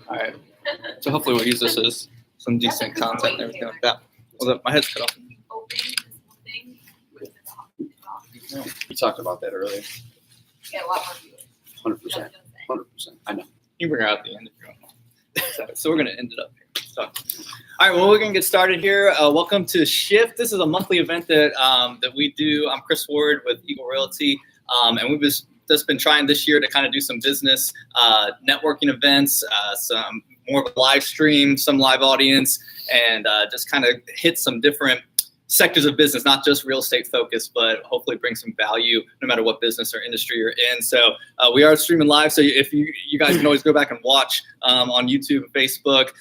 All right. So hopefully we'll use this as some decent content and everything like that. Well, my head's cut off. We talked about that earlier. Get a lot more viewers. 100%. 100%. I know. You can bring her out at the end if you want. So we're going to end it up here. So, all right, well, we're going to get started here. Welcome to Shift. This is a monthly event that we do. I'm Chris Ward with Eagle Realty, and we've just been trying this year to kind of do some business networking events, some more of a live stream, some live audience, and just kind of hit some different sectors of business, not just real estate focused, but hopefully bring some value no matter what business or industry you're in. So we are streaming live. So if you guys can always go back and watch on YouTube and Facebook.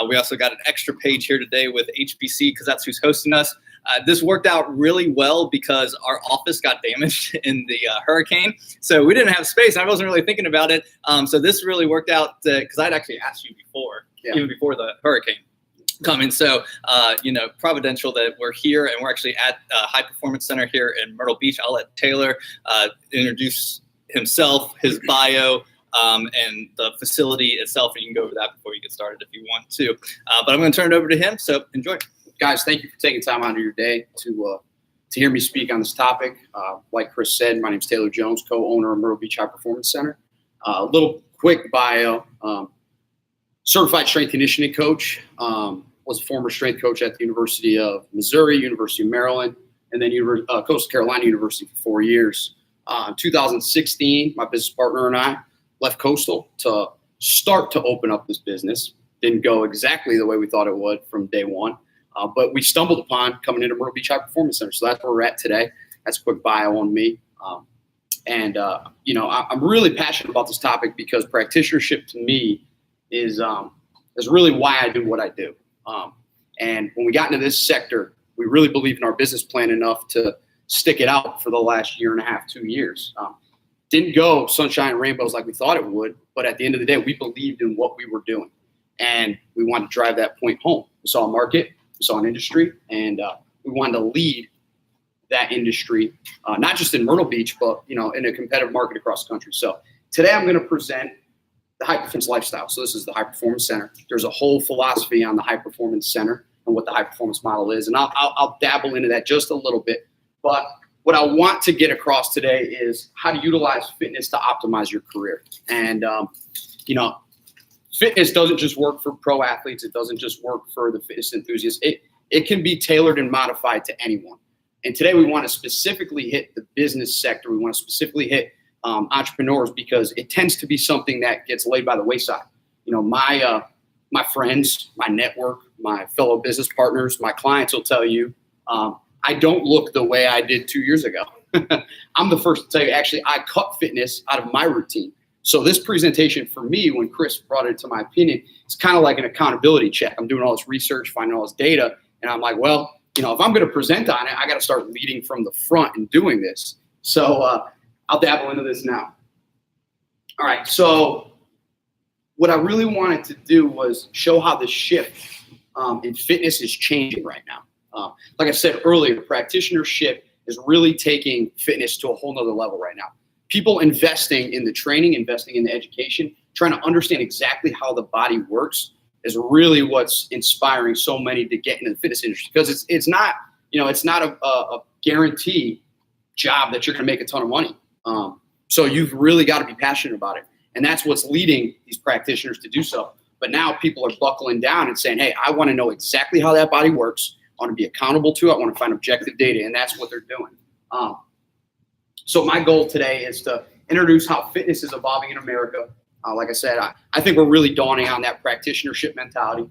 We also got an extra page here today with HBC because that's who's hosting us. This worked out really well because our office got damaged in the hurricane. So we didn't have space. I wasn't really thinking about it. So this really worked out because I'd actually asked you before, even before the hurricane coming. So, providential that we're here and we're actually at High Performance Center here in Myrtle Beach. I'll let Taylor introduce himself, his bio, and the facility itself. And you can go over that before you get started if you want to. But I'm going to turn it over to him. So enjoy. Guys, thank you for taking time out of your day to hear me speak on this topic. Like Chris said, my name is Taylor Jones, co-owner of Myrtle Beach High Performance Center. A little quick bio. Certified strength conditioning coach. Was a former strength coach at the University of Missouri, University of Maryland, and then Coastal Carolina University for 4 years. In 2016, my business partner and I left Coastal to start to open up this business. Didn't go exactly the way we thought it would from day one, but we stumbled upon coming into Myrtle Beach High Performance Center. So that's where we're at today. That's a quick bio on me. I'm really passionate about this topic because practitionership to me is really why I do what I do. And when we got into this sector, we really believed in our business plan enough to stick it out for the last year and a half, 2 years. Didn't go sunshine and rainbows like we thought it would, but at the end of the day, we believed in what we were doing. And we wanted to drive that point home. We saw a market, we saw an industry, and we wanted to lead that industry, not just in Myrtle Beach, but in a competitive market across the country. So today I'm going to present the high performance lifestyle. So this is the High Performance Center. There's a whole philosophy on the High Performance Center and what the high performance model is. And I'll dabble into that just a little bit. But what I want to get across today is how to utilize fitness to optimize your career. And, fitness doesn't just work for pro athletes. It doesn't just work for the fitness enthusiasts. It can be tailored and modified to anyone. And today we want to specifically hit the business sector. We want to specifically hit entrepreneurs because it tends to be something that gets laid by the wayside. My friends, my network, my fellow business partners, my clients will tell you, I don't look the way I did 2 years ago. I'm the first to tell you, actually, I cut fitness out of my routine. So this presentation for me, when Chris brought it to my opinion, it's kind of like an accountability check. I'm doing all this research, finding all this data, and I'm like, well, if I'm going to present on it, I got to start leading from the front and doing this. So I'll dabble into this now. All right, so what I really wanted to do was show how the shift in fitness is changing right now. Like I said earlier, practitionership is really taking fitness to a whole nother level right now. People investing in the training, investing in the education, trying to understand exactly how the body works is really what's inspiring so many to get into the fitness industry because it's not a guarantee job that you're going to make a ton of money. So you've really got to be passionate about it. And that's what's leading these practitioners to do so. But now people are buckling down and saying, hey, I want to know exactly how that body works. I want to be accountable to it. I want to find objective data. And that's what they're doing. So my goal today is to introduce how fitness is evolving in America. Like I said, I think we're really dawning on that practitionership mentality.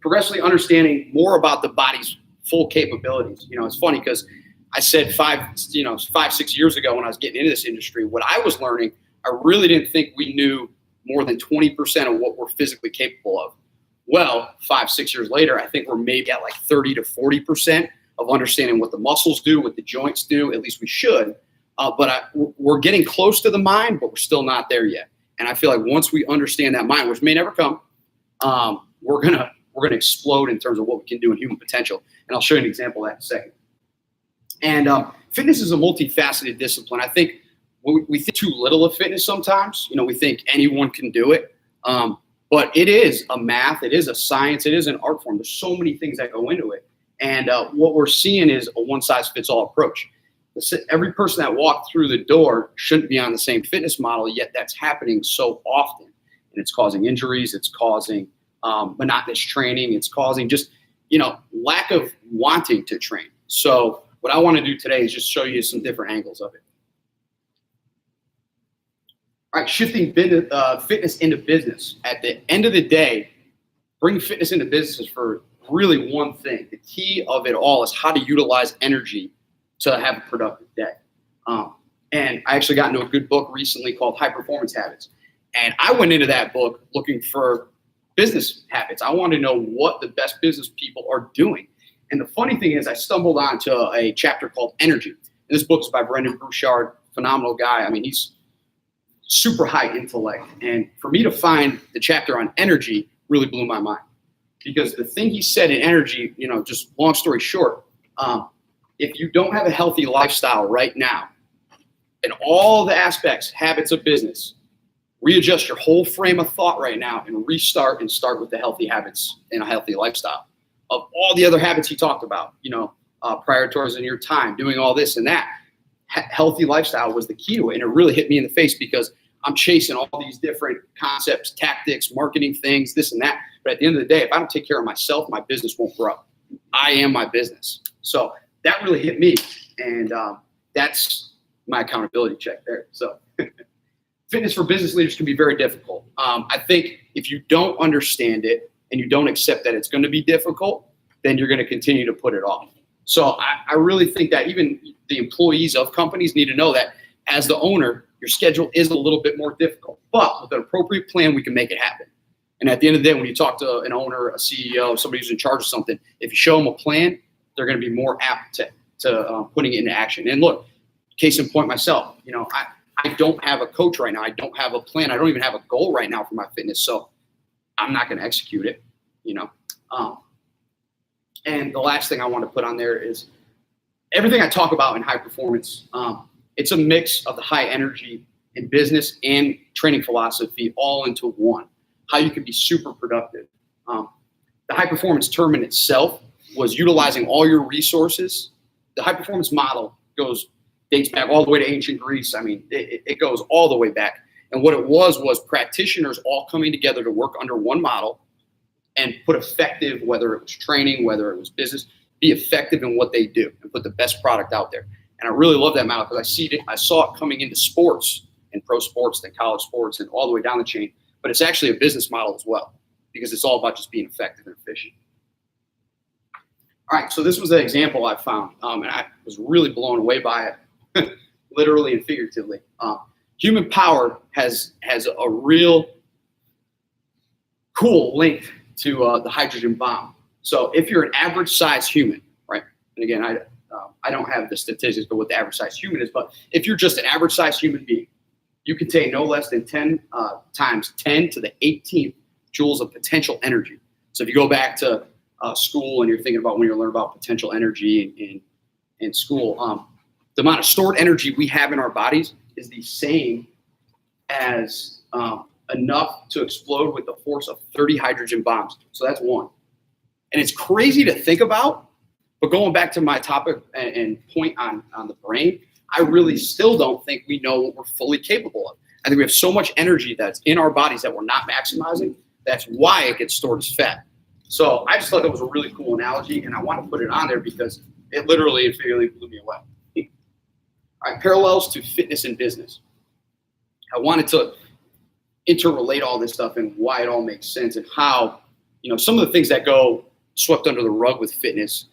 Progressively understanding more about the body's full capabilities. It's funny because I said 5-6 years ago when I was getting into this industry, what I was learning, I really didn't think we knew more than 20% of what we're physically capable of. Well, 5-6 years later, I think we're maybe at like 30 to 40% of understanding what the muscles do, what the joints do. At least we should. But we're getting close to the mind, but we're still not there yet. And I feel like once we understand that mind, which may never come, we're gonna explode in terms of what we can do in human potential. And I'll show you an example of that in a second. And fitness is a multifaceted discipline. I think we think too little of fitness sometimes. You know, we think anyone can do it. But it is a math, it is a science, it is an art form. There's so many things that go into it. And what we're seeing is a one-size-fits-all approach. Every person that walked through the door shouldn't be on the same fitness model, yet that's happening so often. And it's causing injuries, it's causing monotonous training, it's causing just, lack of wanting to train. So what I want to do today is just show you some different angles of it. All right, shifting fitness into business. At the end of the day, bringing fitness into business is for really one thing. The key of it all is how to utilize energy to have a productive day. And I actually got into a good book recently called High Performance Habits. And I went into that book looking for business habits. I wanted to know what the best business people are doing. And the funny thing is I stumbled onto a chapter called Energy. And this book is by Brendan Burchard, phenomenal guy. I mean, he's super high intellect. And for me to find the chapter on energy really blew my mind. Because the thing he said in energy, just long story short, if you don't have a healthy lifestyle right now, in all the aspects, habits of business, readjust your whole frame of thought right now and restart and start with the healthy habits and a healthy lifestyle. Of all the other habits he talked about, prioritizing your time, doing all this and that, healthy lifestyle was the key to it. And it really hit me in the face because I'm chasing all these different concepts, tactics, marketing things, this and that. But at the end of the day, if I don't take care of myself, my business won't grow. I am my business. So that really hit me. And that's my accountability check there. So fitness for business leaders can be very difficult. I think if you don't understand it and you don't accept that it's going to be difficult, then you're going to continue to put it off. So I really think that even the employees of companies need to know that as the owner, your schedule is a little bit more difficult. But with an appropriate plan, we can make it happen. And at the end of the day, when you talk to an owner, a CEO, somebody who's in charge of something, if you show them a plan, they're going to be more apt to putting it into action. And look, case in point myself, I don't have a coach right now. I don't have a plan. I don't even have a goal right now for my fitness. So I'm not going to execute it, And the last thing I want to put on there is everything I talk about in high performance. It's a mix of the high energy in business and training philosophy all into one, how you can be super productive. The high performance term in itself was utilizing all your resources. The high performance model dates back all the way to ancient Greece. I mean, it goes all the way back. And what it was practitioners all coming together to work under one model and put effective, whether it was training, whether it was business, be effective in what they do and put the best product out there. And I really love that model because I saw it coming into sports and pro sports and college sports and all the way down the chain. But it's actually a business model as well because it's all about just being effective and efficient. All right, so this was an example I found, and I was really blown away by it, literally and figuratively. Human power has a real cool link to the hydrogen bomb. So if you're an average size human, right? And again, I don't have the statistics for what the average size human is, but if you're just an average size human being, you contain no less than 10 times 10 to the 18th joules of potential energy. So if you go back to school and you're thinking about when you learn about potential energy in school, the amount of stored energy we have in our bodies is the same as enough to explode with the force of 30 hydrogen bombs. So that's one. And it's crazy to think about, but going back to my topic and point on the brain, I really still don't think we know what we're fully capable of. I think we have so much energy that's in our bodies that we're not maximizing. That's why it gets stored as fat. So I just thought that was a really cool analogy, and I want to put it on there because it literally and figuratively blew me away. All right, parallels to fitness and business. I wanted to interrelate all this stuff and why it all makes sense and how, some of the things that go swept under the rug with fitness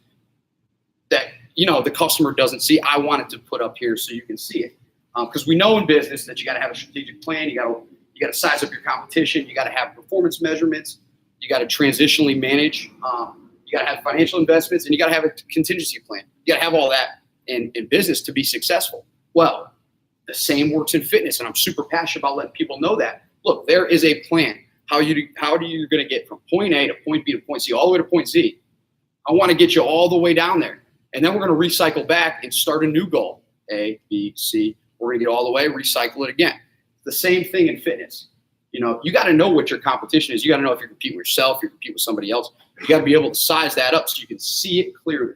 that, the customer doesn't see, I wanted to put up here so you can see it. Because we know in business that you got to have a strategic plan. You got to size up your competition. You got to have performance measurements. You got to transitionally manage. You got to have financial investments, and you got to have a contingency plan. You got to have all that in business to be successful. Well, the same works in fitness, and I'm super passionate about letting people know that. Look, there is a plan. How are you going to get from point A to point B to point C all the way to point Z? I want to get you all the way down there. And then we're going to recycle back and start a new goal. A, B, C. We're going to get all the way, recycle it again. The same thing in fitness. You got to know what your competition is. You got to know if you're competing with yourself, you're competing with somebody else. You got to be able to size that up so you can see it clearly.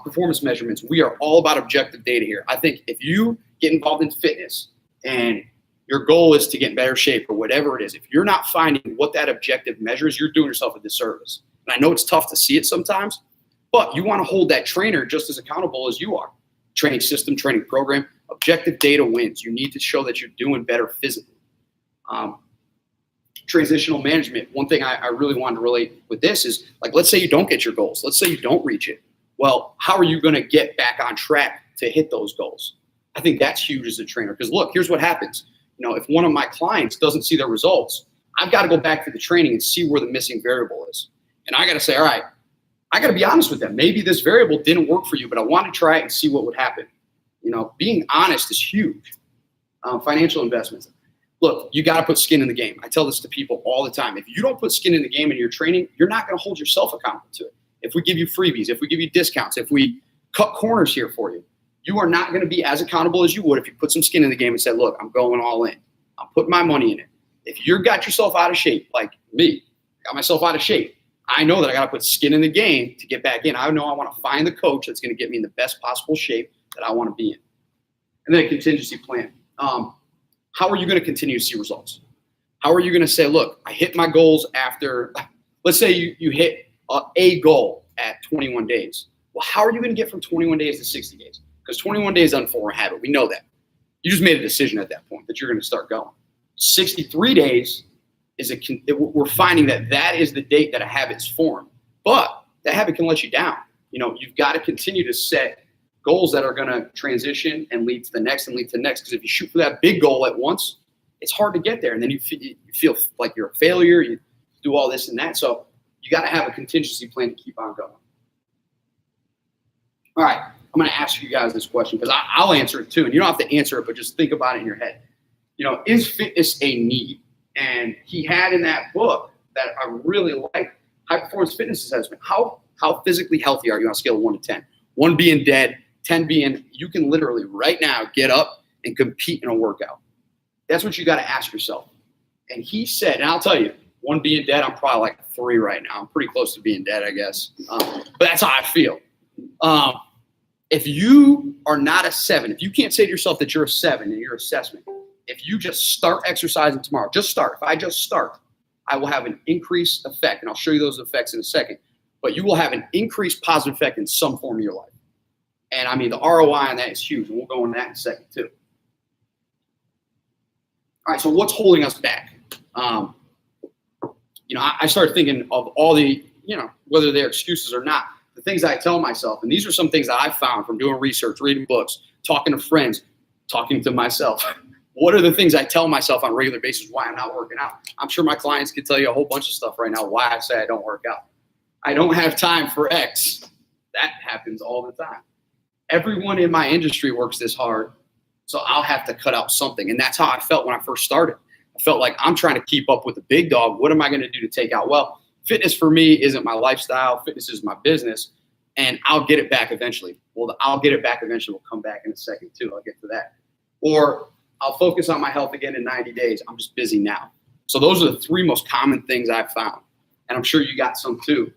Performance measurements. We are all about objective data here. I think if you get involved in fitness and your goal is to get in better shape or whatever it is, if you're not finding what that objective measures, you're doing yourself a disservice. And I know it's tough to see it sometimes, but you want to hold that trainer just as accountable as you are. Training system, training program, objective data wins. You need to show that you're doing better physically. Transitional management. One thing I really wanted to relate with this is, like, let's say you don't get your goals. Let's say you don't reach it. Well, how are you going to get back on track to hit those goals? I think that's huge as a trainer, because look, here's what happens. If one of my clients doesn't see their results, I've got to go back to the training and see where the missing variable is. And I got to say, all right, I got to be honest with them. Maybe this variable didn't work for you, but I want to try it and see what would happen. Being honest is huge. Financial investments. Look, you got to put skin in the game. I tell this to people all the time. If you don't put skin in the game in your training, you're not going to hold yourself accountable to it. If we give you freebies, if we give you discounts, if we cut corners here for you, you are not going to be as accountable as you would if you put some skin in the game and said, look, I'm going all in. I'm putting my money in it. If you got yourself out of shape, like me, got myself out of shape, I know that I got to put skin in the game to get back in. I know I want to find the coach that's going to get me in the best possible shape that I want to be in. And then a contingency plan. How are you going to continue to see results? How are you going to say, look, I hit my goals after, let's say you hit a goal at 21 days. Well, how are you going to get from 21 days to 60 days? Because 21 days doesn't form a habit. We know that. You just made a decision at that point that you're going to start going. 63 days we're finding that is the date that a habit's formed. But that habit can let you down. You've got to continue to set goals that are going to transition and lead to the next and lead to the next. Because if you shoot for that big goal at once, it's hard to get there. And then you feel like you're a failure. You do all this and that. So you got to have a contingency plan to keep on going. All right. I'm going to ask you guys this question because I'll answer it too. And you don't have to answer it, but just think about it in your head. Is fitness a need? And he had in that book that I really like, High Performance Fitness Assessment. How physically healthy are you on a scale of 1 to 10? 1 being dead, 10 being you can literally right now get up and compete in a workout. That's what you got to ask yourself. And he said, and I'll tell you, 1 being dead, I'm probably like 3 right now. I'm pretty close to being dead, I guess. But that's how I feel. If you are not a 7, if you can't say to yourself that you're a 7 in your assessment, if you just start exercising tomorrow, just start. If I just start, I will have an increased effect. And I'll show you those effects in a second. But you will have an increased positive effect in some form of your life. And I mean, the ROI on that is huge. And we'll go into that in a second too. All right, so what's holding us back? I started thinking of all the, whether they're excuses or not, the things I tell myself. And these are some things that I found from doing research, reading books, talking to friends, talking to myself. What are the things I tell myself on a regular basis why I'm not working out? I'm sure my clients could tell you a whole bunch of stuff right now why I say I don't work out. I don't have time for X. That happens all the time. Everyone in my industry works this hard, so I'll have to cut out something. And that's how I felt when I first started. I felt like I'm trying to keep up with the big dog. What am I going to do to take out? Well, fitness for me isn't my lifestyle. Fitness is my business, and I'll get it back eventually. Well, the I'll get it back eventually will come back in a second too. I'll get to that. Or I'll focus on my health again in 90 days. I'm just busy now. So those are the 3 most common things I've found. And I'm sure you got some too.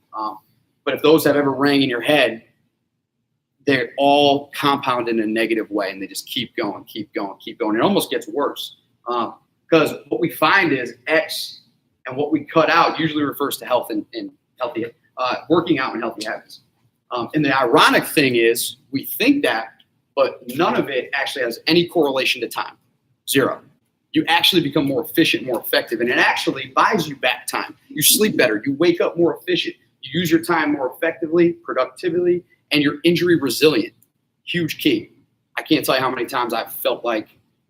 But if those have ever rang in your head, they're all compounded in a negative way, and they just keep going, keep going, keep going. It almost gets worse because what we find is X and what we cut out usually refers to health and healthy, working out and healthy habits. And the ironic thing is we think that, but none of it actually has any correlation to time. 0. You actually become more efficient, more effective, and it actually buys you back time. You sleep better. You wake up more efficient. You use your time more effectively, productively, and you're injury resilient. Huge key. I can't tell you how many times I've felt like,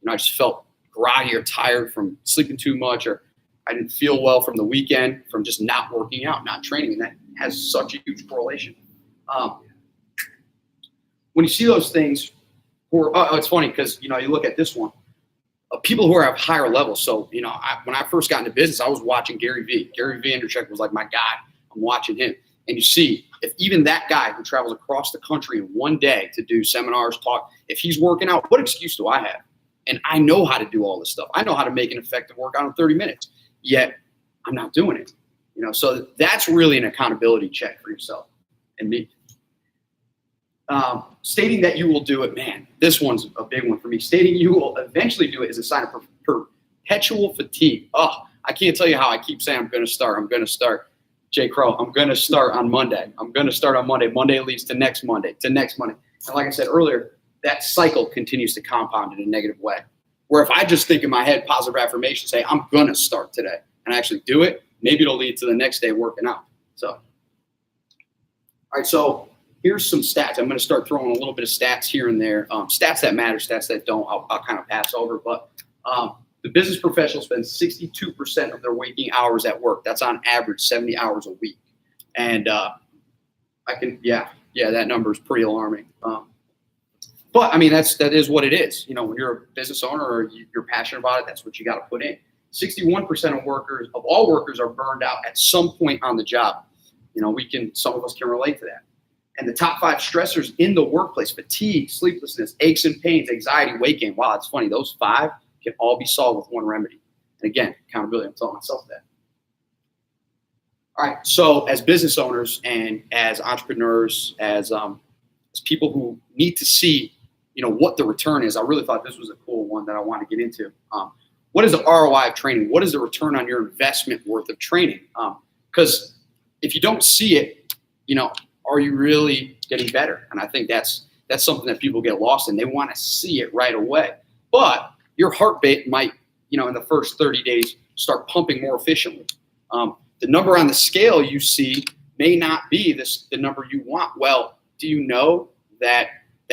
I just felt groggy or tired from sleeping too much, or I didn't feel well from the weekend from just not working out, not training, and that has such a huge correlation. When you see those things, it's funny because, you look at this one, people who are at higher levels. So, when I first got into business, I was watching Gary V. Gary Vaynerchuk was like my guy. I'm watching him. And you see if even that guy who travels across the country in one day to do seminars, talk, if he's working out, what excuse do I have? And I know how to do all this stuff. I know how to make an effective workout in 30 minutes, yet I'm not doing it. So that's really an accountability check for yourself and me. Stating that you will do it, man, this one's a big one for me. Stating you will eventually do it is a sign of perpetual fatigue. Oh, I can't tell you how I keep saying I'm going to start. Jay Crow, I'm going to start on Monday. Monday leads to next Monday, And like I said earlier, that cycle continues to compound in a negative way. Where if I just think in my head positive affirmation, say, I'm going to start today, and I actually do it, maybe it'll lead to the next day working out. All right, so here's some stats. I'm going to start throwing a little bit of stats here and there. Stats that matter, stats that don't, I'll kind of pass over. But the business professional spends 62% of their waking hours at work. That's on average 70 hours a week. And that number is pretty alarming. But I mean, that is what it is. When you're a business owner or you're passionate about it, that's what you got to put in. 61% of all workers are burned out at some point on the job. Some of us can relate to that. And the top 5 stressors in the workplace: fatigue, sleeplessness, aches and pains, anxiety, weight gain. Wow, it's funny. Those 5 can all be solved with one remedy. And again, accountability. I'm telling myself that. All right. So as business owners and as entrepreneurs, as people who need to see, what the return is, I really thought this was a cool one that I want to get into. What is the ROI of training? What is the return on your investment worth of training? Because if you don't see it, are you really getting better? And I think that's something that people get lost in. They want to see it right away. But your heart rate might, in the first 30 days, start pumping more efficiently. The number on the scale you see may not be the number you want. Well, do you know that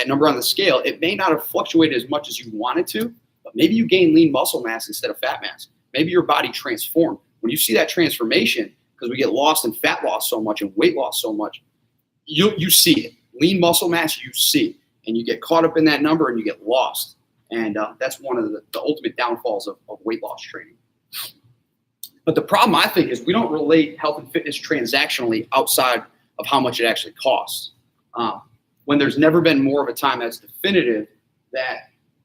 number on the scale, it may not have fluctuated as much as you wanted to, but maybe you gain lean muscle mass instead of fat mass. Maybe your body transformed. When you see that transformation, because we get lost in fat loss so much and weight loss so much, you see it. Lean muscle mass, you see. And you get caught up in that number and you get lost. And that's one of the ultimate downfalls of weight loss training. But the problem, I think, is we don't relate health and fitness transactionally outside of how much it actually costs. When there's never been more of a time that's definitive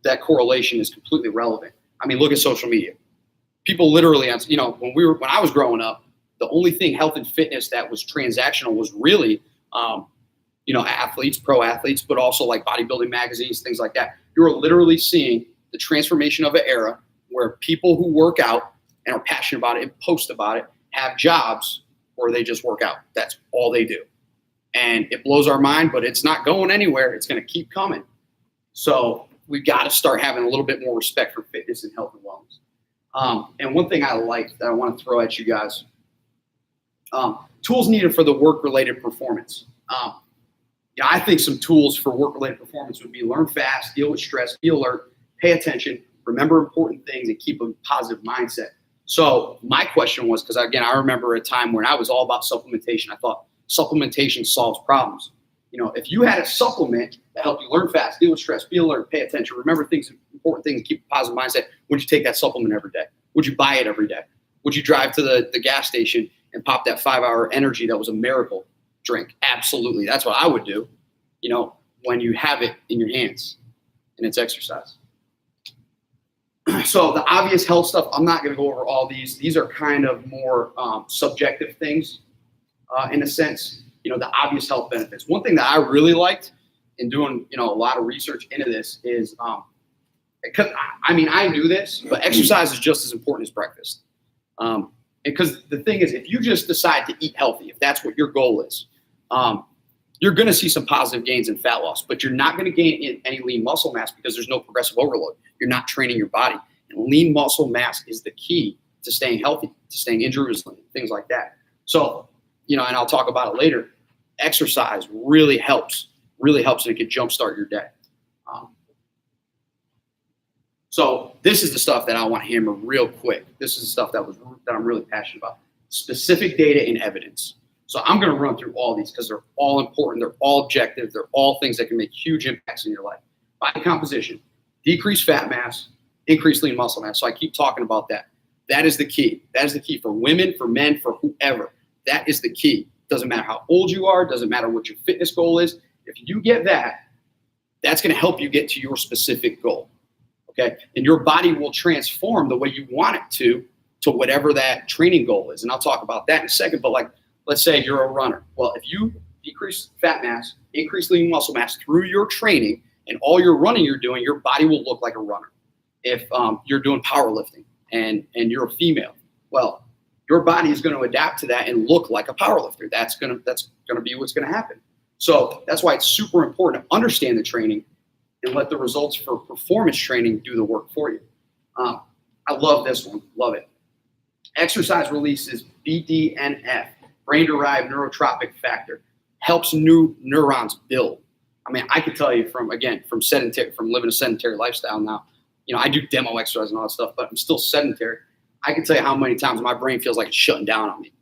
that correlation is completely relevant. I mean, look at social media. People literally, when I was growing up, the only thing health and fitness that was transactional was really, athletes, pro athletes, but also like bodybuilding magazines, things like that. You are literally seeing the transformation of an era where people who work out and are passionate about it and post about it have jobs where they just work out. That's all they do. And it blows our mind, but it's not going anywhere. It's going to keep coming. So we've got to start having a little bit more respect for fitness and health and wellness. And one thing I like that I want to throw at you guys, tools needed for the work-related performance. I think some tools for work-related performance would be learn fast, deal with stress, be alert, pay attention, remember important things, and keep a positive mindset. So my question was, because again, I remember a time when I was all about supplementation. I thought supplementation solves problems. If you had a supplement that helped you learn fast, deal with stress, be alert, pay attention, remember things, important things, keep a positive mindset, would you take that supplement every day? Would you buy it every day? Would you drive to the gas station and pop that 5-hour energy that was a miracle drink? Absolutely. That's what I would do, when you have it in your hands and it's exercise. So the obvious health stuff, I'm not going to go over all these. These are kind of more subjective things in a sense, the obvious health benefits. One thing that I really liked in doing, a lot of research into this is, because I knew this, but exercise is just as important as breakfast. Because the thing is, if you just decide to eat healthy, if that's what your goal is, you're going to see some positive gains in fat loss, but you're not going to gain any lean muscle mass because there's no progressive overload. You're not training your body. And lean muscle mass is the key to staying healthy, to staying injury resilient, things like that. So, and I'll talk about it later. Exercise really helps, and it can jumpstart your day. So this is the stuff that I want to hammer real quick. This is the stuff that I'm really passionate about. Specific data and evidence. So I'm going to run through all these because they're all important. They're all objective. They're all things that can make huge impacts in your life. Body composition, decrease fat mass, increase lean muscle mass. So I keep talking about that. That is the key. That is the key for women, for men, for whoever. That is the key. Doesn't matter how old you are. Doesn't matter what your fitness goal is. If you get that, that's going to help you get to your specific goal. Okay. And your body will transform the way you want it to whatever that training goal is. And I'll talk about that in a second. But like, let's say you're a runner. Well, if you decrease fat mass, increase lean muscle mass through your training and all your running you're doing, your body will look like a runner. If you're doing powerlifting and you're a female, well, your body is going to adapt to that and look like a powerlifter. That's going to be what's going to happen. So that's why it's super important to understand the training and let the results for performance training do the work for you. I love this one. Love it. Exercise releases BDNF, brain-derived neurotrophic factor, helps new neurons build. I mean, I could tell you from living a sedentary lifestyle now, I do demo exercise and all that stuff, but I'm still sedentary. I can tell you how many times my brain feels like it's shutting down on me.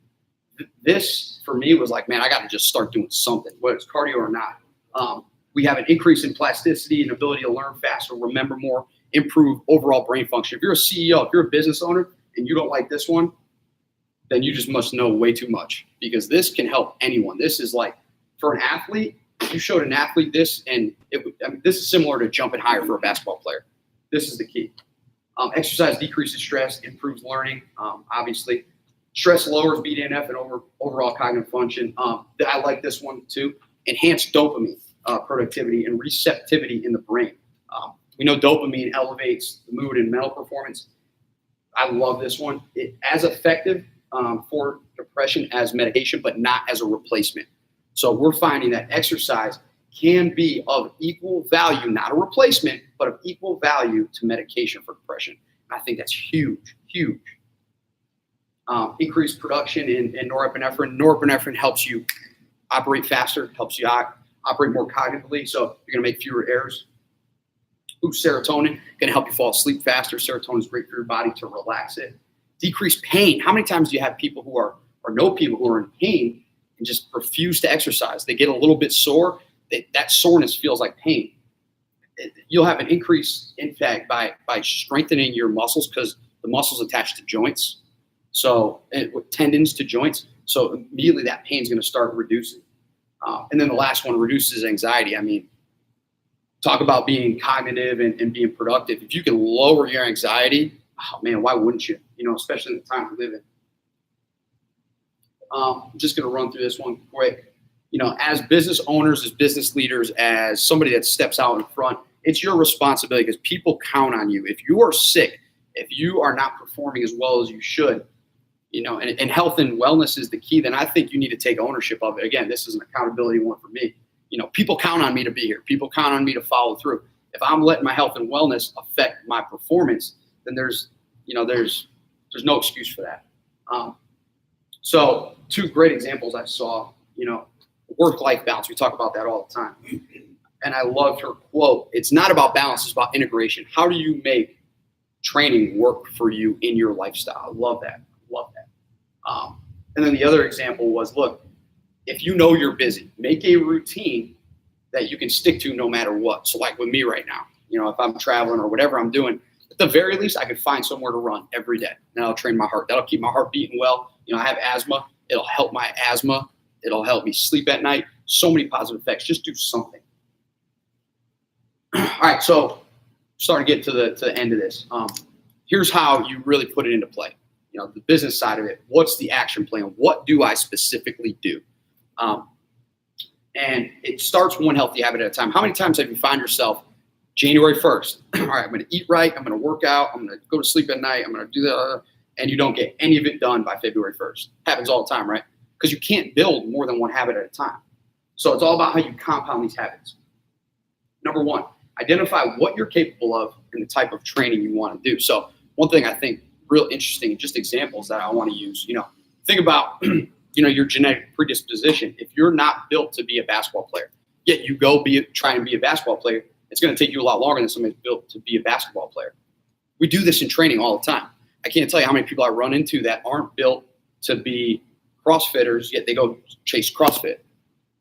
This, for me, was like, man, I got to just start doing something, whether it's cardio or not. We have an increase in plasticity and ability to learn faster, remember more, improve overall brain function. If you're a CEO, if you're a business owner, and you don't like this one, then you just must know way too much, because this can help anyone. This is like, for an athlete, if you showed an athlete this, and this is similar to jumping higher for a basketball player. This is the key. Exercise decreases stress, improves learning, obviously. Stress lowers BDNF and overall cognitive function. I like this one too. Enhanced dopamine productivity and receptivity in the brain. We know dopamine elevates the mood and mental performance. I love this one. It's as effective for depression as medication, but not as a replacement. So we're finding that exercise can be of equal value, not a replacement, but of equal value to medication for depression. And I think that's huge, huge. Increased production in norepinephrine. Norepinephrine helps you operate faster, helps you operate more cognitively, so you're going to make fewer errors. Boost serotonin, going to help you fall asleep faster. Serotonin is great for your body to relax it. Decrease pain. How many times do you have people who are, or know people who are in pain and just refuse to exercise? They get a little bit sore. That soreness feels like pain. You'll have an increase, in fact, by strengthening your muscles, because the muscles attached to joints, so with tendons to joints. So immediately that pain is going to start reducing. And then the last one, reduces anxiety. I mean, talk about being cognitive and being productive. If you can lower your anxiety, oh man, why wouldn't you? Especially in the time we live in. I'm just going to run through this one quick. As business owners, as business leaders, as somebody that steps out in front, it's your responsibility, because people count on you. If you are sick, if you are not performing as well as you should, and health and wellness is the key, then I think you need to take ownership of it. Again, this is an accountability one for me. People count on me to be here. People count on me to follow through. If I'm letting my health and wellness affect my performance, then there's no excuse for that. So two great examples I saw, work-life balance. We talk about that all the time. And I loved her quote. It's not about balance, it's about integration. How do you make training work for you in your lifestyle? I love that. And then the other example was, look, if you know you're busy, make a routine that you can stick to no matter what. So like with me right now, if I'm traveling or whatever I'm doing, at the very least, I can find somewhere to run every day. And that'll train my heart. That'll keep my heart beating well. I have asthma. It'll help my asthma. It'll help me sleep at night. So many positive effects. Just do something. All right, so starting to get to the end of this. Here's how you really put it into play. The business side of it. What's the action plan? What do I specifically do? And it starts one healthy habit at a time. How many times have you found yourself January 1st? All right, I'm going to eat right. I'm going to work out. I'm going to go to sleep at night. I'm going to do that. And you don't get any of it done by February 1st. Happens all the time, right? Because you can't build more than one habit at a time. So it's all about how you compound these habits. Number one, identify what you're capable of and the type of training you want to do. So one thing I think real interesting, just examples that I want to use, think about, your genetic predisposition. If you're not built to be a basketball player, yet you go try and be a basketball player, it's going to take you a lot longer than somebody's built to be a basketball player. We do this in training all the time. I can't tell you how many people I run into that aren't built to be CrossFitters, yet they go chase CrossFit.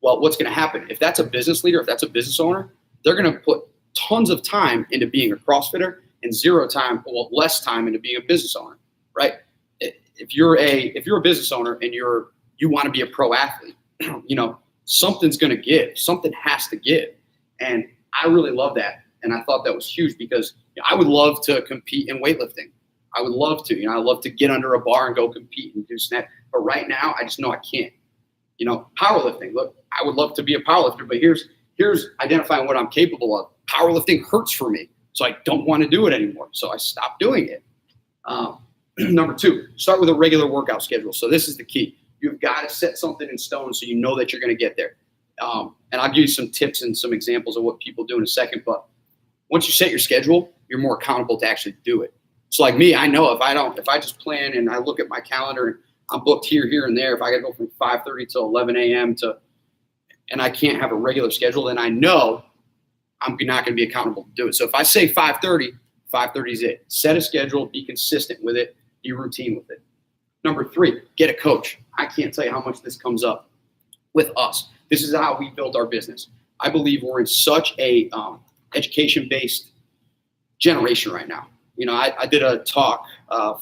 Well, what's going to happen? If that's a business leader, if that's a business owner, they're going to put tons of time into being a CrossFitter and less time into being a business owner, right? If you're a business owner and you want to be a pro athlete, something's going to give. Something has to give. And I really love that. And I thought that was huge because I would love to compete in weightlifting. I would love to. I love to get under a bar and go compete and do snatch. But right now, I just know I can't. Powerlifting. Look, I would love to be a powerlifter, but here's identifying what I'm capable of. Powerlifting hurts for me, so I don't want to do it anymore. So I stopped doing it. Number 2, start with a regular workout schedule. So this is the key. You've got to set something in stone so you know that you're going to get there. And I'll give you some tips and some examples of what people do in a second. But once you set your schedule, you're more accountable to actually do it. So like me, I know if I just plan and I look at my calendar and I'm booked here, and there, if I got to go from 5:30 to 11 a.m. and I can't have a regular schedule, then I know I'm not going to be accountable to do it. So if I say 5:30, 5:30 is it. Set a schedule, be consistent with it, be routine with it. Number 3, get a coach. I can't tell you how much this comes up with us. This is how we built our business. I believe we're in such a education-based generation right now. I did a talk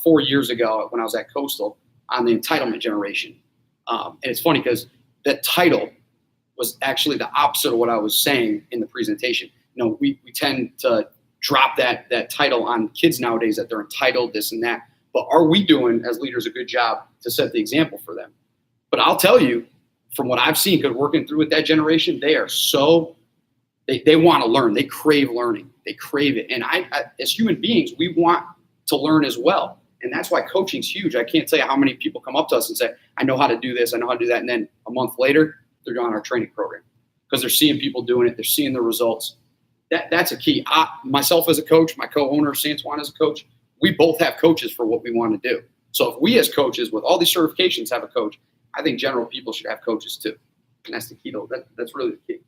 4 years ago when I was at Coastal on the entitlement generation. And it's funny because that title was actually the opposite of what I was saying in the presentation. We tend to drop that title on kids nowadays that they're entitled, this and that. But are we doing, as leaders, a good job to set the example for them? But I'll tell you, from what I've seen, because working through with that generation, they are they want to learn. They crave learning. They crave it. And I, as human beings, we want to learn as well. And that's why coaching's huge. I can't tell you how many people come up to us and say, I know how to do this, I know how to do that. And then a month later, they're on our training program because they're seeing people doing it. They're seeing the results. That's a key. Myself as a coach, my co-owner, Santuan as a coach, we both have coaches for what we want to do. So if we as coaches with all these certifications have a coach, I think general people should have coaches too. And that's the key. That's really the key.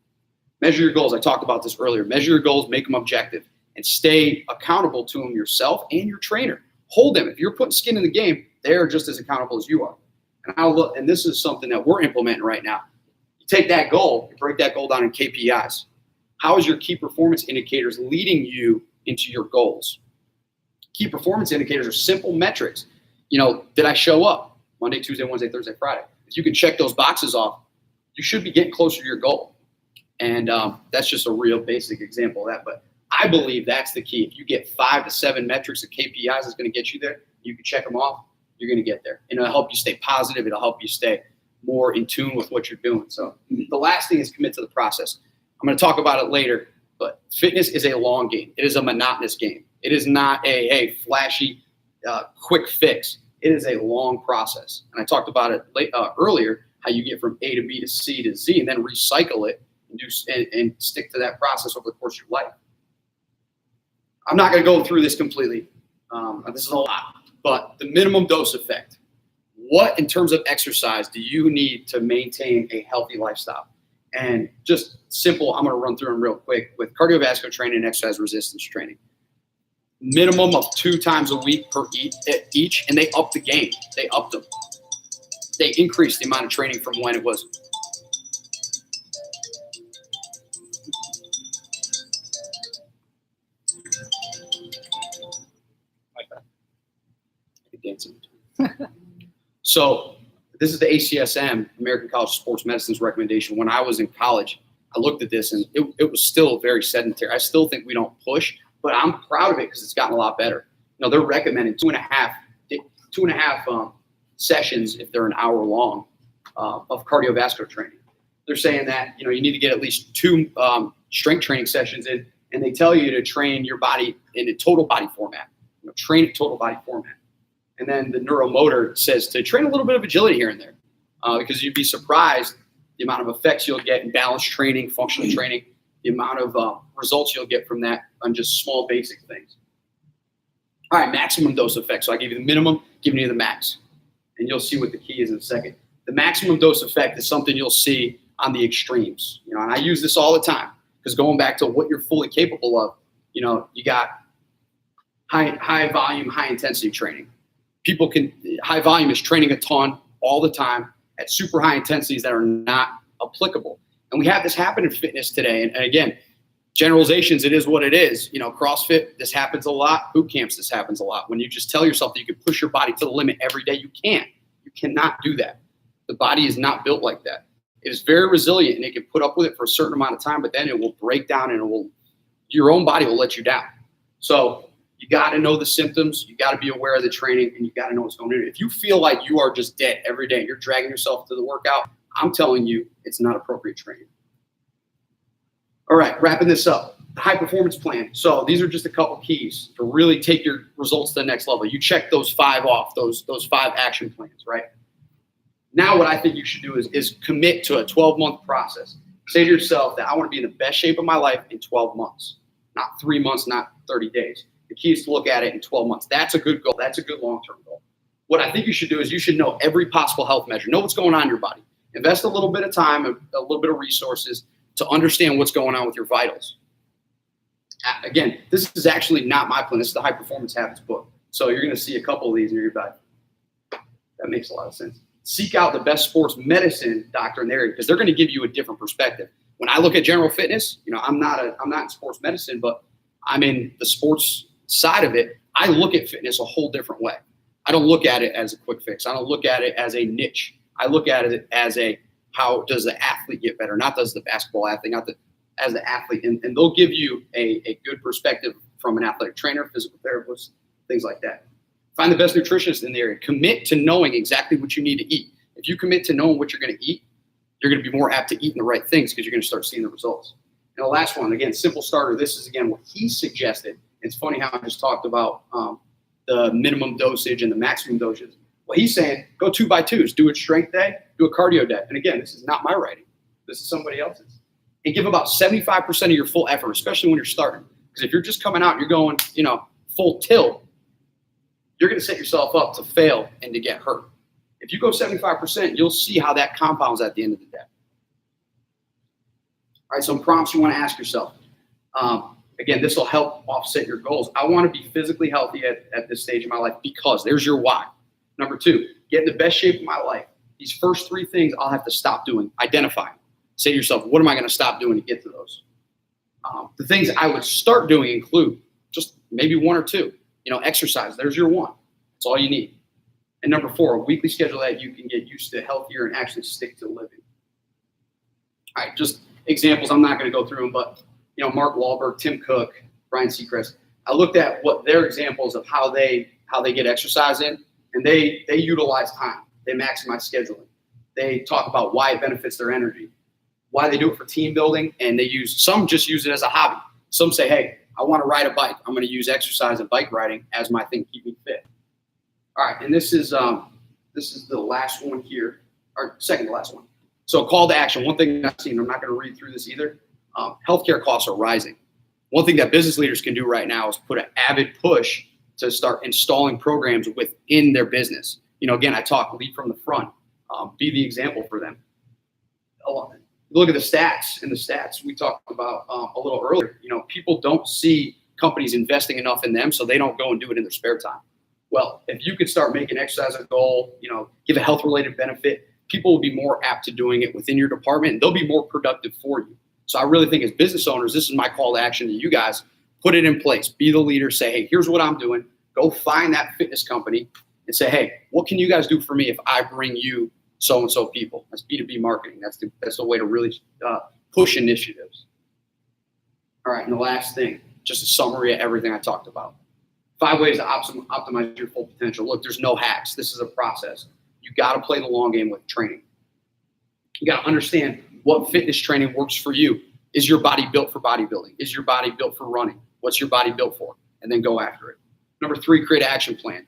Measure your goals. I talked about this earlier. Measure your goals, make them objective, and stay accountable to them yourself and your trainer. Hold them. If you're putting skin in the game, they're just as accountable as you are. And this is something that we're implementing right now. You take that goal, you break that goal down in KPIs. How is your key performance indicators leading you into your goals? Key performance indicators are simple metrics. Did I show up Monday, Tuesday, Wednesday, Thursday, Friday? If you can check those boxes off, you should be getting closer to your goal. And that's just a real basic example of that. But I believe that's the key. If you get 5 to 7 metrics of KPIs that's going to get you there, you can check them off, you're going to get there. And it'll help you stay positive. It'll help you stay more in tune with what you're doing. So the last thing is commit to the process. I'm going to talk about it later, but fitness is a long game. It is a monotonous game. It is not a flashy, quick fix. It is a long process. And I talked about it earlier, how you get from A to B to C to Z and then recycle it and stick to that process over the course of your life. I'm not going to go through this completely. This is a lot, but the minimum dose effect. What, in terms of exercise, do you need to maintain a healthy lifestyle? And just simple, I'm going to run through them real quick with cardiovascular training and exercise resistance training. Minimum of 2 times a week per each, and they upped the game. They upped them. They increased the amount of training from when it was. So this is the ACSM, American College of Sports Medicine's recommendation. When I was in college, I looked at this and it was still very sedentary. I still think we don't push, but I'm proud of it because it's gotten a lot better. They're recommending 2.5 sessions if they're an hour long of cardiovascular training. They're saying that you need to get at least 2 strength training sessions in, and they tell you to train your body in a total body format. Train it total body format. And then the neuromotor says to train a little bit of agility here and there because you'd be surprised the amount of effects you'll get in balance training, functional training, the amount of results you'll get from that on just small basic things. All right, maximum dose effect. So I gave you the minimum, giving you the max. And you'll see what the key is in a second. The maximum dose effect is something you'll see on the extremes. And I use this all the time because going back to what you're fully capable of, you got high volume, high intensity training. High volume is training a ton all the time at super high intensities that are not applicable. And we have this happen in fitness today. And again, generalizations, it is what it is. CrossFit, this happens a lot. Boot camps, this happens a lot. When you just tell yourself that you can push your body to the limit every day, you can't. You cannot do that. The body is not built like that. It is very resilient, and it can put up with it for a certain amount of time, but then it will break down, and your own body will let you down. So you got to know the symptoms. You got to be aware of the training, and you got to know what's going on. If you feel like you are just dead every day, you're dragging yourself to the workout, I'm telling you, it's not appropriate training. All right, wrapping this up. High performance plan. So these are just a couple keys to really take your results to the next level. You check those 5 off, those 5 action plans, right? Now what I think you should do is commit to a 12-month process. Say to yourself that I want to be in the best shape of my life in 12 months, not 3 months, not 30 days. The key is to look at it in 12 months. That's a good goal. That's a good long-term goal. What I think you should do is you should know every possible health measure. Know what's going on in your body. Invest a little bit of time, a little bit of resources to understand what's going on with your vitals. Again, this is actually not my plan. This is the High Performance Habits book. So you're going to see a couple of these in your bag. That makes a lot of sense. Seek out the best sports medicine doctor in the area because they're going to give you a different perspective. When I look at general fitness, I'm not in sports medicine, but I'm in the sports side of it. I look at fitness a whole different way. I don't look at it as a quick fix. I don't look at it as a niche. I look at it as how does the athlete get better, not does the basketball athlete, as the athlete. And they'll give you a good perspective from an athletic trainer, physical therapist, things like that. Find the best nutritionist in the area. Commit to knowing exactly what you need to eat. If you commit to knowing what you're going to eat, you're going to be more apt to eat the right things because you're going to start seeing the results. And the last one, again, simple starter. This is, again, what he suggested. It's funny how I just talked about the minimum dosage and the maximum dosage. Well, he's saying go 2 by 2s. Do a strength day, do a cardio day. And again, this is not my writing. This is somebody else's. And give about 75% of your full effort, especially when you're starting. Because if you're just coming out and you're going, full tilt, you're going to set yourself up to fail and to get hurt. If you go 75%, you'll see how that compounds at the end of the day. All right, some prompts you want to ask yourself. Again, this will help offset your goals. I want to be physically healthy at this stage of my life because there's your why. Number 2, get in the best shape of my life. These first 3 things I'll have to stop doing. Identify. Say to yourself, what am I going to stop doing to get to those? The things I would start doing include just maybe 1 or 2. Exercise. There's your 1. That's all you need. And number 4, a weekly schedule that you can get used to healthier and actually stick to living. All right, just examples. I'm not going to go through them, but Mark Wahlberg, Tim Cook, Ryan Seacrest. I looked at what their examples of how they get exercise in, and they utilize time. They maximize scheduling. They talk about why it benefits their energy, why they do it for team building, and some just use it as a hobby. Some say, hey, I want to ride a bike. I'm going to use exercise and bike riding as my thing to keep me fit. All right, and this is the last one here, or second to last one. So call to action. One thing I've seen, I'm not going to read through this either. Healthcare costs are rising. One thing that business leaders can do right now is put an avid push to start installing programs within their business. Again, I talk lead from the front. Be the example for them. Look at the stats. In the stats we talked about a little earlier, people don't see companies investing enough in them, so they don't go and do it in their spare time. Well, if you could start making exercise a goal, give a health-related benefit, people will be more apt to doing it within your department, and they'll be more productive for you. So I really think as business owners, this is my call to action to you guys. Put it in place. Be the leader. Say, hey, here's what I'm doing. Go find that fitness company and say, hey, what can you guys do for me if I bring you so-and-so people? That's B2B marketing. That's the way to really push initiatives. All right, and the last thing, just a summary of everything I talked about. 5 ways to optimize your full potential. Look, there's no hacks. This is a process. You got to play the long game with training. You got to understand what fitness training works for you. Is your body built for bodybuilding? Is your body built for running? What's your body built for? And then go after it. Number 3, create an action plan.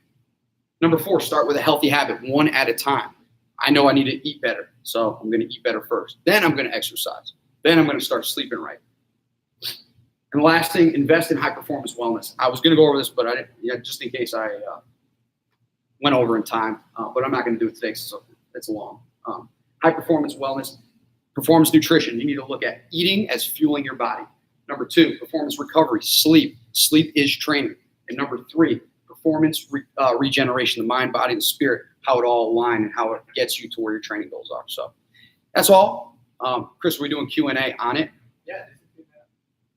Number 4, start with a healthy habit, 1 at a time. I know I need to eat better, so I'm going to eat better first. Then I'm going to exercise. Then I'm going to start sleeping right. And the last thing, invest in high-performance wellness. I was going to go over this, but I didn't, just in case I went over in time. But I'm not going to do it today because it's long. High-performance wellness, performance nutrition. You need to look at eating as fueling your body. Number 2, performance recovery, sleep. Sleep is training. And number 3, performance regeneration, the mind, body, and the spirit, how it all align and how it gets you to where your training goals are. So that's all. Chris, are we doing Q&A on it? Yeah.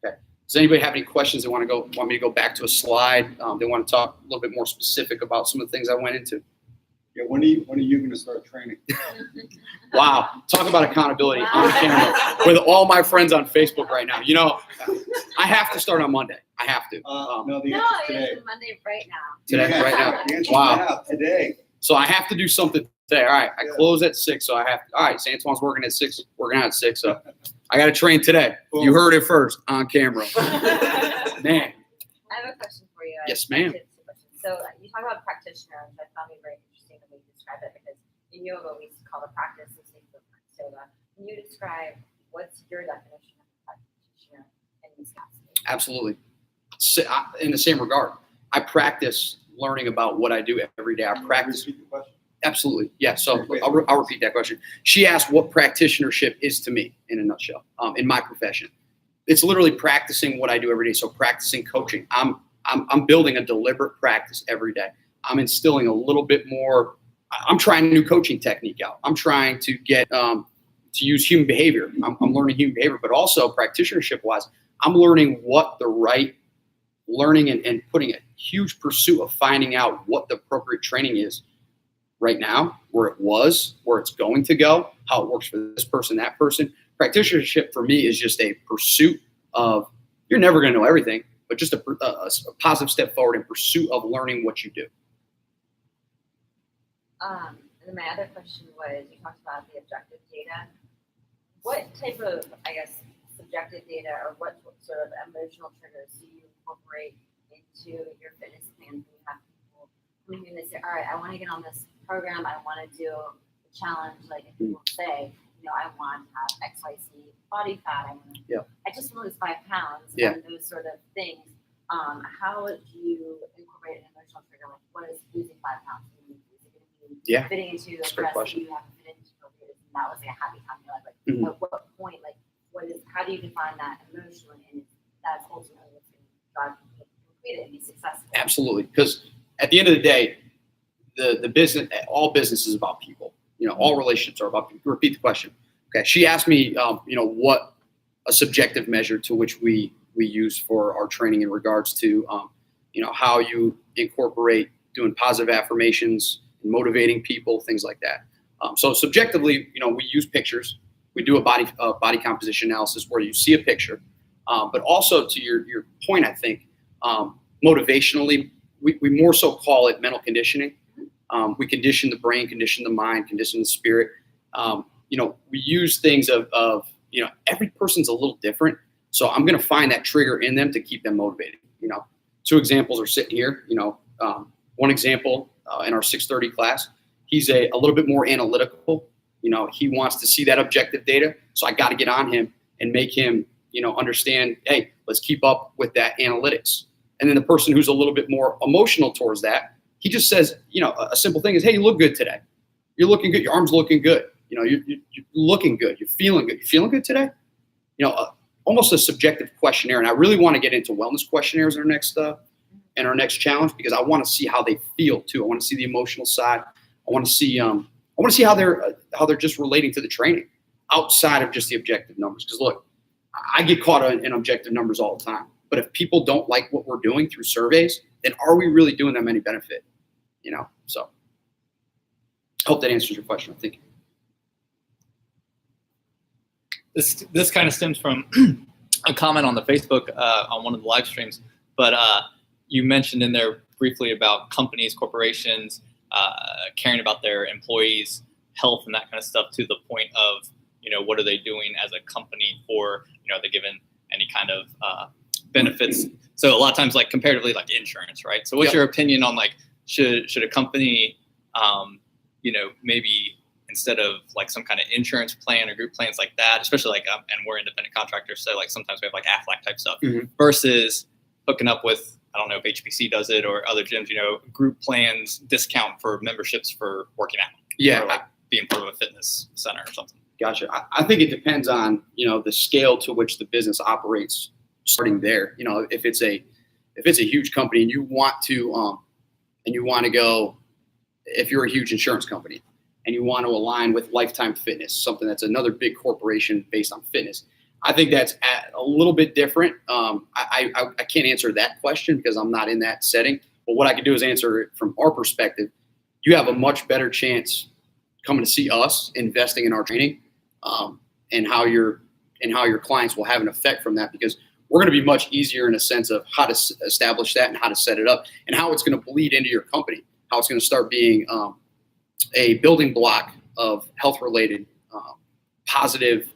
Okay. Does anybody have any questions they want me to go back to a slide? They want to talk a little bit more specific about some of the things I went into. Yeah, when are you going to start training? Wow. Talk about accountability on camera with all my friends on Facebook right now. You know, I have to start on Monday. I have to. No, the No, answer's it's today. Monday right now. Today, Yeah, right now. The answer's Wow. now, today. So I have to do something today. All right. I Yeah. close at 6. So I have to. All right. Santuan's working at 6. Working out at 6. So I got to train today. You heard it first on camera. Man. I have a question for you. Yes, ma'am. So you talk about practitioner, which I found me very interesting the way you describe it, because in yoga we call the practice the same footprint. So can you describe what's your definition of a practitioner in this capacity? Absolutely. In the same regard, I practice learning about what I do every day. I practice. Repeat the question. Absolutely. Yeah. So I'll repeat that question. She asked what practitionership is to me in a nutshell, in my profession. It's literally practicing what I do every day. So practicing coaching. I'm building a deliberate practice every day. I'm instilling a little bit more. I'm trying a new coaching technique out. I'm trying to get to use human behavior. I'm learning human behavior, but also practitionership wise, I'm learning what the right learning and putting a huge pursuit of finding out what the appropriate training is right now, where it was, where it's going to go, how it works for this person, that person. Practitionership for me is just a pursuit of, you're never going to know everything, but just a positive step forward in pursuit of learning what you do. And then my other question was, you talked about the objective data. What type of, I guess, subjective data or what sort of emotional triggers do you incorporate into your fitness plan when you have people coming in and say, all right, I want to get on this program, I want to do a challenge, like if people say, you know, I want to have XYZ body fat, I just want to lose 5 pounds, and those sort of things. How do you incorporate an emotional trigger? Like, what is losing 5 pounds mean? Is it going to be fitting into a dress that you haven't fit into for years, and that was like a happy time in your life? Like, at what point, like, how do you define that emotionally, and that's ultimately what's going to drive you to complete it and be successful? Absolutely, because at the end of the day, the business, all business is about people. You know, all relationships are about people. Repeat the question. Okay, she asked me, you know, what a subjective measure to which we use for our training in regards to, you know, how you incorporate doing positive affirmations, motivating people, things like that. So subjectively, you know, we use pictures. We do a body composition analysis where you see a picture, but also to your point, I think motivationally, we more so call it mental conditioning. We condition the brain, condition the mind, condition the spirit. You know, we use things of you know, every person's a little different. So I'm going to find that trigger in them to keep them motivated. You know, 2 examples are sitting here. You know, one example in our 6:30 class, he's a little bit more analytical. You know, he wants to see that objective data. So I got to get on him and make him, you know, understand, hey, let's keep up with that analytics. And then the person who's a little bit more emotional towards that, he just says, you know, a simple thing is, hey, you look good today. You're looking good. Your arm's looking good. You know, you're looking good. You're feeling good. You feeling good today? You know, almost a subjective questionnaire. And I really want to get into wellness questionnaires in our next challenge, because I want to see how they feel too. I want to see the emotional side. I want to see how they're just relating to the training outside of just the objective numbers. Because look, I get caught in objective numbers all the time. But if people don't like what we're doing through surveys, then are we really doing them any benefit? You know, so I hope that answers your question. I think This kind of stems from a comment on the Facebook on one of the live streams, but you mentioned in there briefly about companies, corporations, caring about their employees' health and that kind of stuff, to the point of, you know, what are they doing as a company for, you know, are they given any kind of benefits? So a lot of times, like comparatively, like insurance, right? So what's your opinion on, like, should a company, you know, maybe instead of like some kind of insurance plan or group plans like that, especially like, and we're independent contractors, so like sometimes we have like Aflac type stuff, versus hooking up with, I don't know if HPC does it or other gyms, you know, group plans, discount for memberships for working out. Yeah. Or like being part of a fitness center or something. Gotcha. I think it depends on, you know, the scale to which the business operates starting there. You know, if it's a huge company and you want to go, if you're a huge insurance company and you want to align with Lifetime Fitness, something that's another big corporation based on fitness, I think that's a little bit different. I can't answer that question because I'm not in that setting. But what I can do is answer it from our perspective. you have a much better chance coming to see us, investing in our training, and how your clients will have an effect from that, because we're going to be much easier in a sense of how to establish that and how to set it up and how it's going to bleed into your company, how it's going to start being a building block of health-related, positive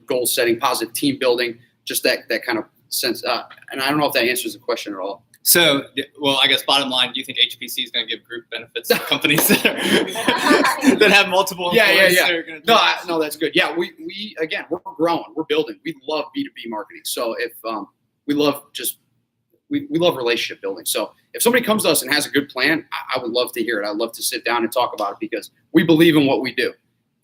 goal setting, positive team building, just that kind of sense. And I don't know if that answers the question at all. So, well, I guess bottom line, do you think HPC is going to give group benefits to companies that have multiple employees? Yeah. No, that's good. Yeah, we again, we're growing, we're building. We love B2B marketing. So if we love relationship building. So if somebody comes to us and has a good plan, I would love to hear it. I'd love to sit down and talk about it, because we believe in what we do,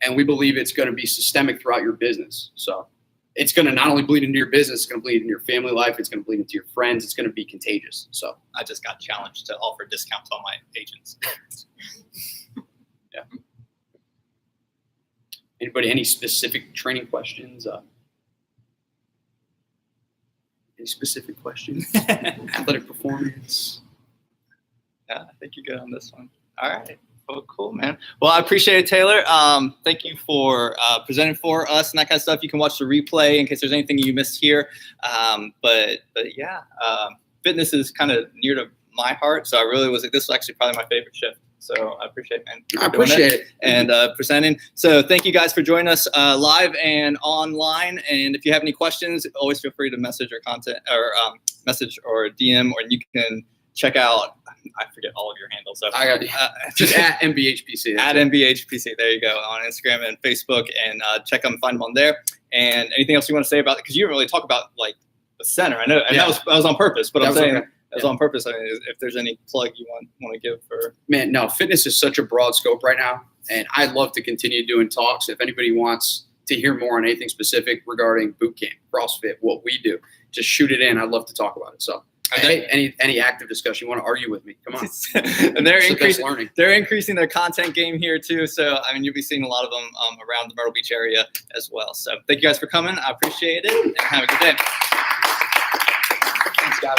and we believe it's going to be systemic throughout your business. So it's going to not only bleed into your business, it's going to bleed into your family life, it's going to bleed into your friends, it's going to be contagious. So I just got challenged to offer discounts on my agents. Yeah. Anybody, any specific training questions? Any specific questions? Athletic performance? Yeah, I think you're good on this one. All right. Oh, cool, man. Well, I appreciate it, Taylor. Thank you for presenting for us and that kind of stuff. You can watch the replay in case there's anything you missed here. But yeah, fitness is kind of near to my heart. So I really was like, this was actually probably my favorite shift. So I appreciate it, man. I appreciate it. And presenting. So thank you guys for joining us live and online. And if you have any questions, always feel free to message or message or DM, or you can check out, I forget all of your handles. So I got just at MBHPC. At MBHPC. There you go, on Instagram and Facebook, and check them, find them on there. And anything else you want to say about it? Because you didn't really talk about like the center. I know, and that was on purpose. But I'm saying that was on purpose. I mean, if there's any plug you want to give for. Man, no, fitness is such a broad scope right now, and I'd love to continue doing talks. If anybody wants to hear more on anything specific regarding boot camp, CrossFit, what we do, just shoot it in. I'd love to talk about it. So. Hey, any active discussion, you want to argue with me? Come on. And they're increasing their content game here too. So I mean, you'll be seeing a lot of them around the Myrtle Beach area as well. So thank you guys for coming. I appreciate it, and have a good day. Thanks, guys.